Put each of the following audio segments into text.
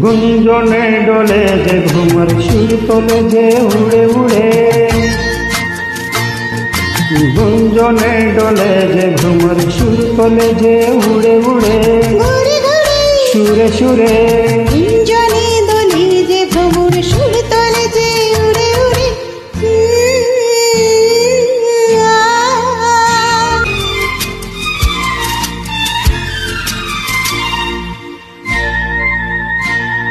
গুঞ্জনে ডলে যে ঘুমার সুর তোলে যে উড়ে উড়ে, গুঞ্জনে ডলে যে ঘুমার সুর তোলে যে উড়ে উড়ে, সুরে সুরে গুঞ্জনে দোলে যে ভ্রমর সুর তোলে যে উড়ে উড়ে।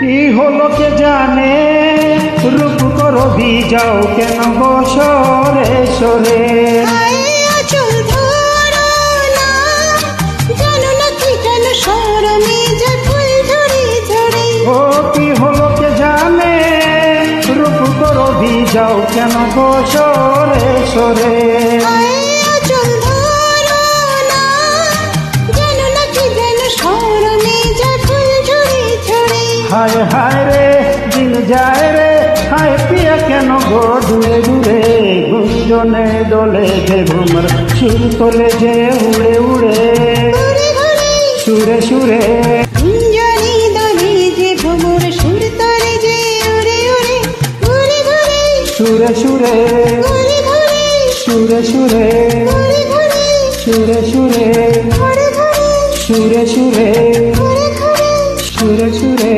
কি হলো কে জানে, রূপ করো ভিজাও কেন গো সরে সরে। আচল ধরো না, জানো না কি কেন শরমে যে ফুল ঝরে ঝরে। ও কি হলো কে জানে, রূপ করো ভিজাও কেন গো সরে সরে। আচল ধরো না, জানো না কি কেন শরমে যে ফুল ঝরে ঝরে। হায় হায় রে দিন যায় রে, হায় পিয়া কেন গো দূরে দূরে। গুঞ্জনে ডলে যে ঘুমার সুর তোলে যে উড়ে উড়ে, সুরে সুরে গুঞ্জনে দোলে যে ভ্রমর সুর তোলে যে উড়ে উড়ে। ঘুরে ঘুরে সুরে সুরে ঘুরে ঘুরে সুরে সুরে ঘুরে ঘুরে সুরে সুরে ঘুরে ঘুরে সুরে সুরে ঘুরে ঘুরে সুরে সুরে